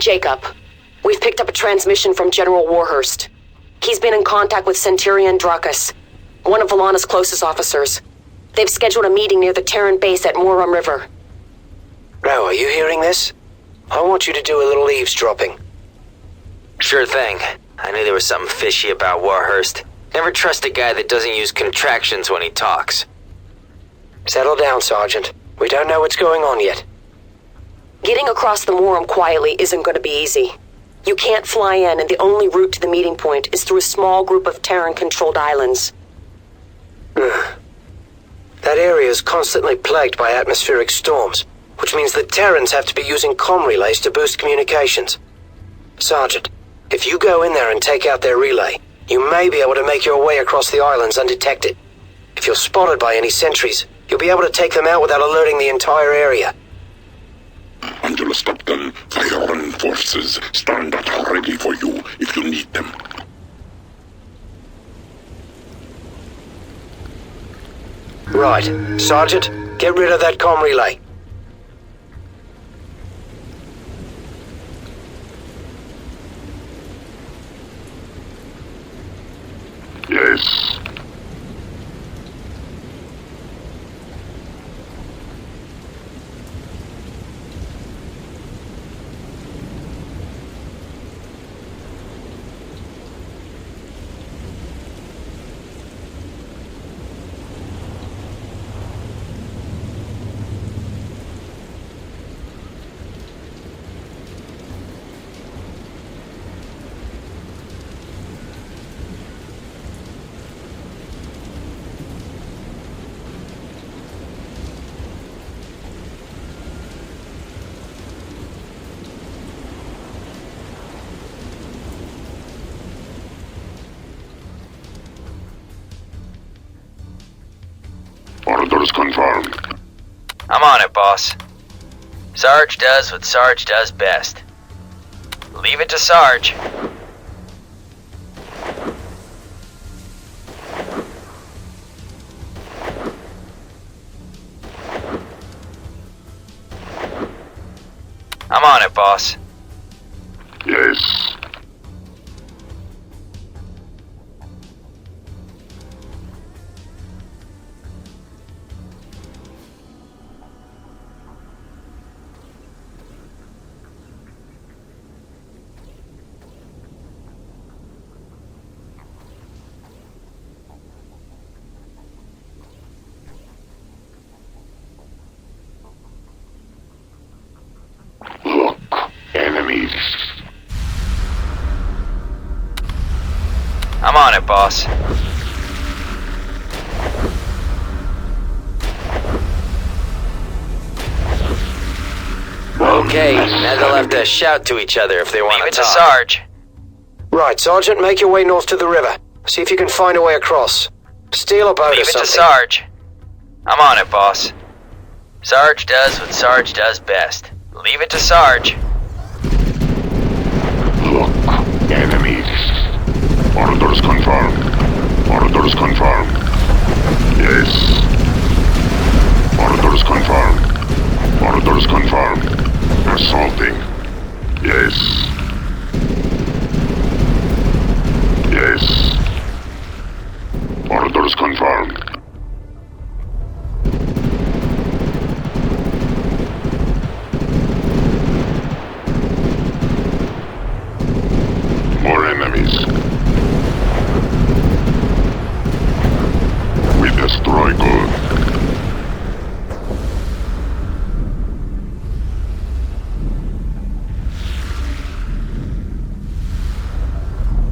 Jacob, we've picked up a transmission from General Warhurst. He's been in contact with Centurion Drakus, one of Valana's closest officers. They've scheduled a meeting near the Terran base at Morum River. Ro, are you hearing this? I want you to do a little eavesdropping. Sure thing. I knew there was something fishy about Warhurst. Never trust a guy that doesn't use contractions when he talks. Settle down, Sergeant. We don't know what's going on yet. Getting across the Morum quietly isn't going to be easy. You can't fly in, and the only route to the meeting point is through a small group of Terran-controlled islands. That area is constantly plagued by atmospheric storms, which means that Terrans have to be using comm relays to boost communications. Sergeant, if you go in there and take out their relay, you may be able to make your way across the islands undetected. If you're spotted by any sentries, you'll be able to take them out without alerting the entire area. Angelus Captain, Terran forces stand at ready for you if you need them. Right. Sergeant, get rid of that comm relay. Yes. Orders confirmed. I'm on it, boss. Sarge does what Sarge does best. Leave it to Sarge. I'm on it, boss. Yes. Look, enemies. I'm on it, boss. Okay, now they'll have to shout to each other if they want to talk. Leave it to Sarge. Right, Sergeant, make your way north to the river. See if you can find a way across. Steal a boat or something. Leave it to Sarge. I'm on it, boss. Sarge does what Sarge does best. Leave it to Sarge. Look, enemies. Orders confirmed. Orders confirmed. Yes. Orders confirmed. Orders confirmed. Assaulting. Yes. Yes. Orders confirmed. More enemies. We destroy good.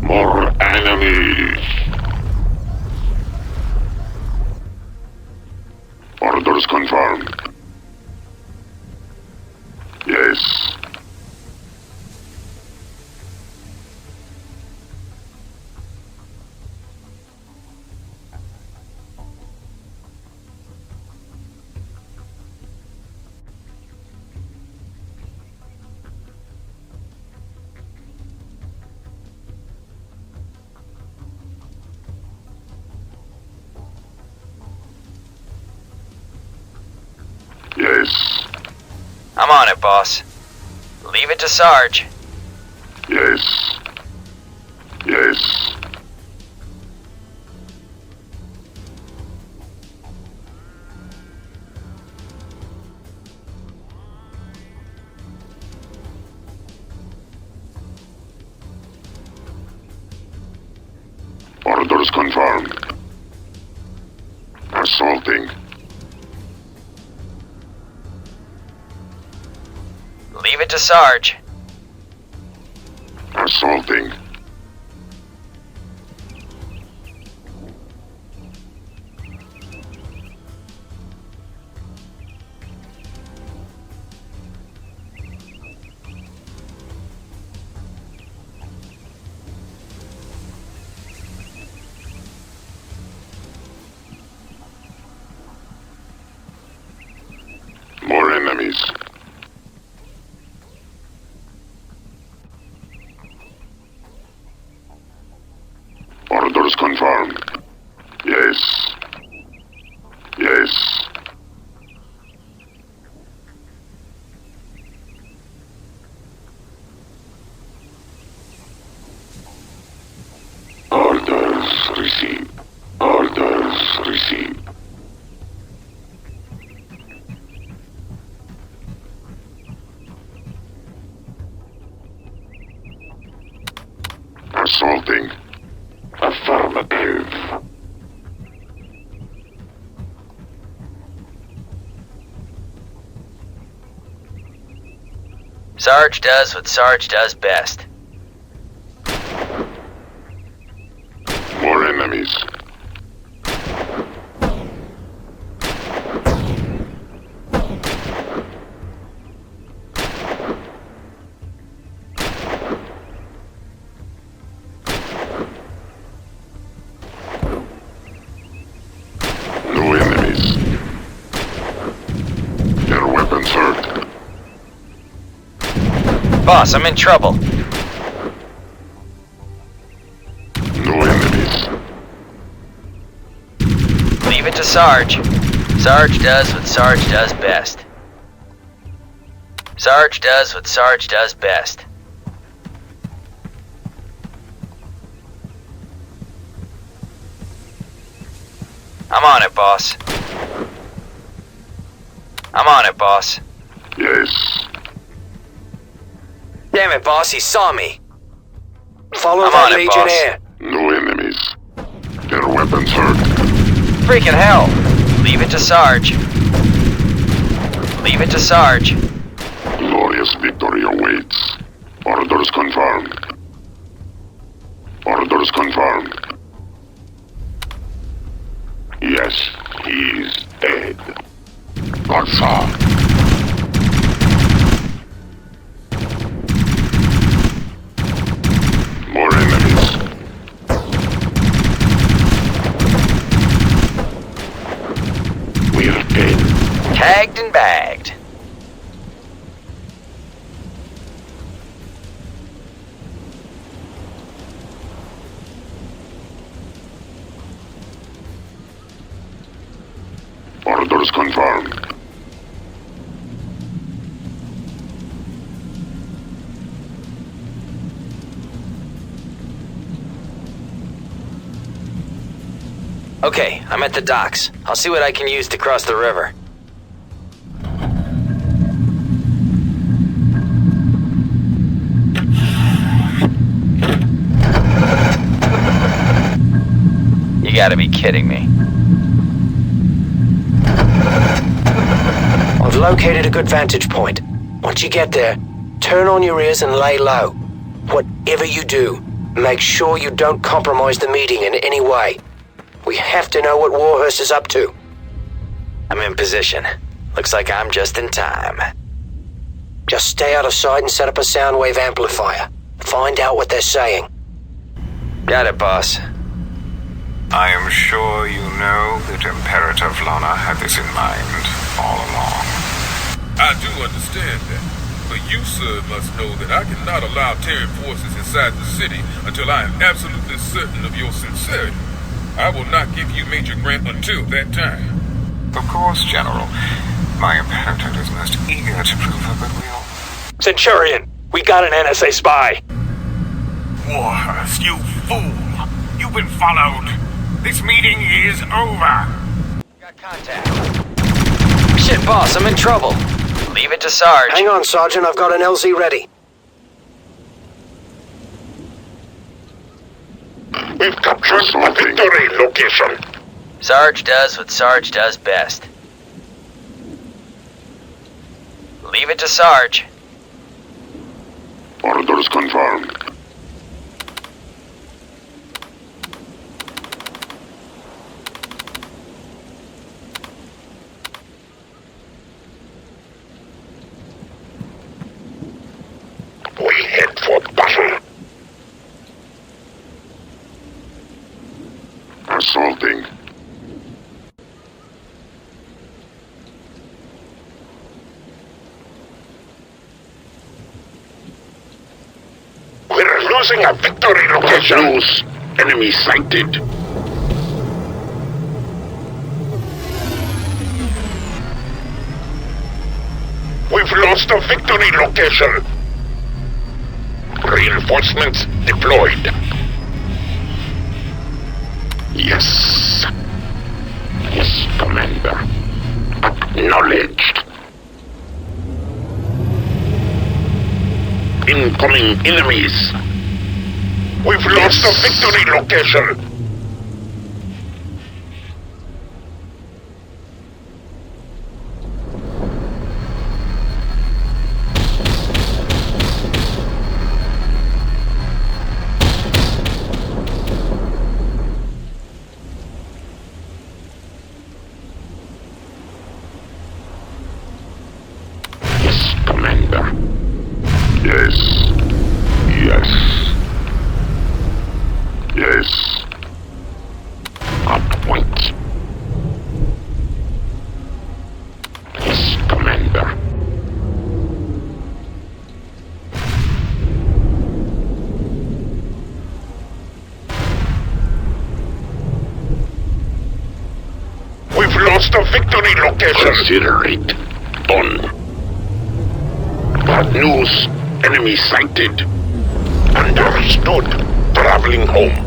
More enemies. Orders confirmed. Yes. Yes. I'm on it, boss. Leave it to Sarge. Yes. Yes. Orders confirmed. Assaulting. Leave it to Sarge. Assaulting. More enemies. Orders confirmed. Yes. Yes. Orders received. Orders received. Assaulting. Affirmative. Sarge does what Sarge does best. More enemies. No enemies. Their weapons hurt. Boss, I'm in trouble. No enemies. Leave it to Sarge. Sarge does what Sarge does best. Sarge does what Sarge does best. I'm on it, boss. I'm on it, boss. Yes. Damn it, boss, he saw me. Follow I'm that on it, boss. Legionnaire. No enemies. Their weapons hurt. Freaking hell. Leave it to Sarge. Leave it to Sarge. Glorious victory awaits. Orders confirmed. Orders confirmed. Yes, he's dead. Godsa. More enemies. We're dead. Tagged and bagged. Orders confirmed. Okay, I'm at the docks. I'll see what I can use to cross the river. You gotta be kidding me. I've located a good vantage point. Once you get there, turn on your ears and lay low. Whatever you do, make sure you don't compromise the meeting in any way. We have to know what Warhurst is up to. I'm in position. Looks like I'm just in time. Just stay out of sight and set up a soundwave amplifier. Find out what they're saying. Got it, boss. I am sure you know that Imperator Vlana had this in mind all along. I do understand that, but you, sir, must know that I cannot allow Terran forces inside the city until I am absolutely certain of your sincerity. I will not give you Major Grant until that time. Of course, General. My Imperator is most eager to prove her goodwill. Centurion, we got an NSA spy. Warhurst, you fool! You've been followed! This meeting is over! Got contact. Shit, boss, I'm in trouble. Leave it to Sarge. Hang on, Sergeant. I've got an LZ ready. We've captured a victory location. Sarge does what Sarge does best. Leave it to Sarge. Orders confirmed. We head for battle. Assaulting. We're losing a victory location. Lose. Enemy sighted. We've lost a victory location. Reinforcements deployed. Yes. Yes, Commander. Acknowledged. Incoming enemies. We've lost a victory location. Yes, Commander. Yes. Yes. Yes. On point. Yes, Commander. We've lost a victory location. Consider it done. Bad news. Enemy sighted. Understood. Traveling home.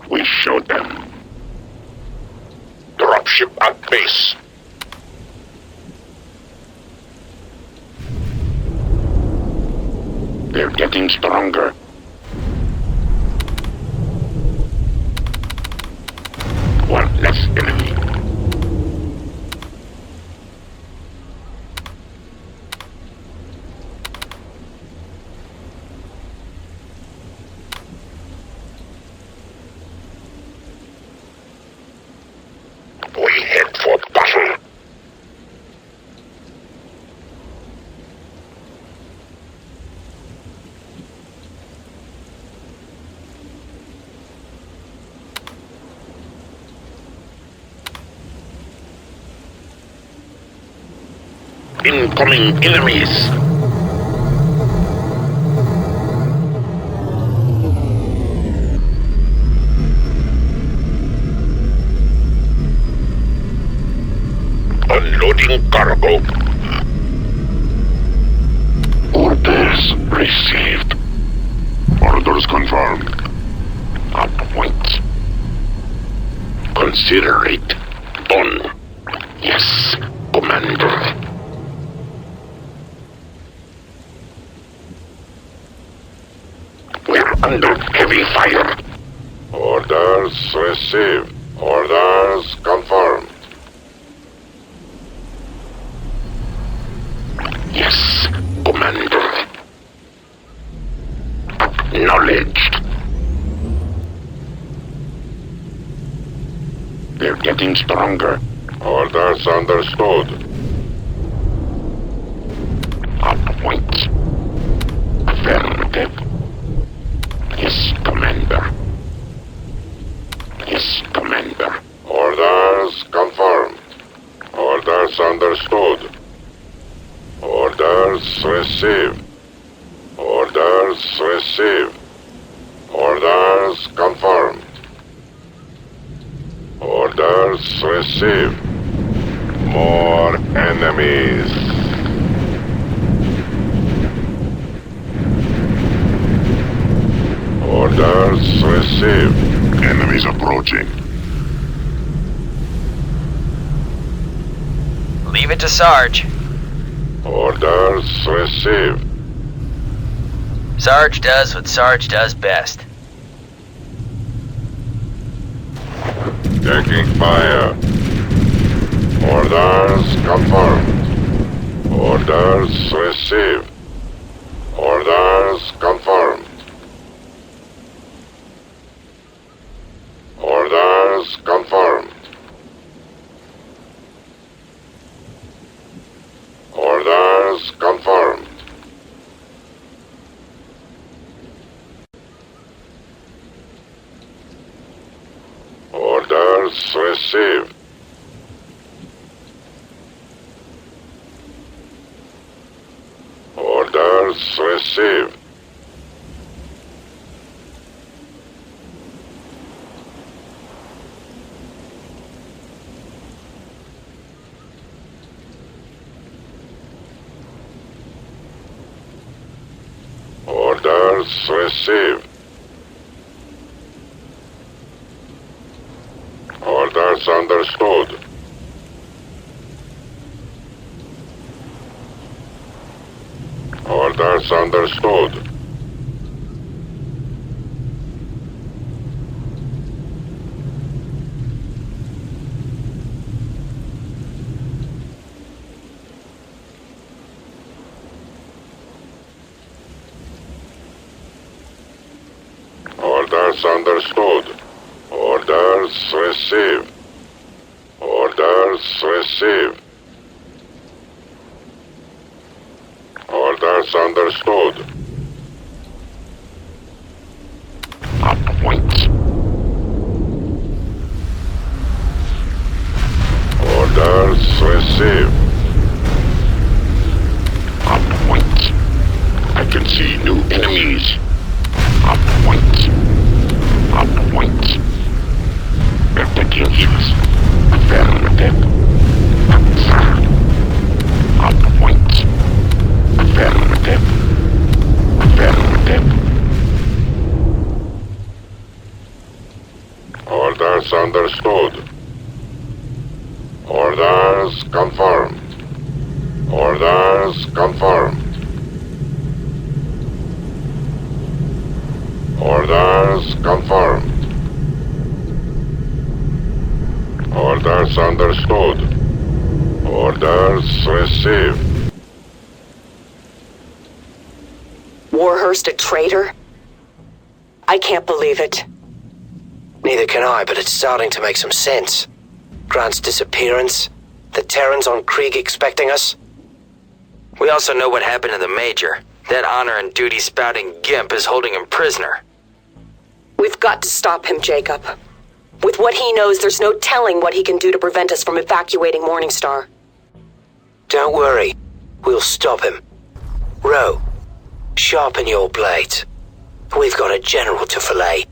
We showed them. Dropship at base. They're getting stronger. One less enemy. We head for battle. Incoming enemies. Unloading cargo. Orders received. Orders confirmed. On point. Consider it done. Yes, Commander. We're under heavy fire. Orders received. Orders confirmed. Yes, Commander. Acknowledged. They're getting stronger. Orders understood. On point. Affirmative. Yes, Commander. Yes, Commander. Orders confirmed. Orders Orders understood. Orders received. Orders received. Orders confirmed. Orders received. More enemies. Orders received. Enemies approaching. Leave it to Sarge. Orders received. Sarge does what Sarge does best. Taking fire. Orders confirmed. Orders received. Orders confirmed. Orders confirmed. Orders confirmed. Orders received. Orders received. Orders received. Orders understood. Orders understood. Orders understood. Orders received. Orders received. Orders understood. Appoint. Orders received. Appoint. I can see new enemies. Appoint. Appoint. We're taking hits. Affirmative. Appoint. Affirmative. Affirmative. Orders understood. Orders confirmed. Orders confirmed. Orders confirmed. Orders understood. Orders received. Warhurst a traitor? I can't believe it. Neither can I, but it's starting to make some sense. Grant's disappearance, the Terrans on Krieg expecting us. We also know what happened to the Major. That honor and duty spouting gimp is holding him prisoner. We've got to stop him, Jacob. With what he knows, there's no telling what he can do to prevent us from evacuating Morningstar. Don't worry. We'll stop him. Ro, sharpen your blades. We've got a general to fillet.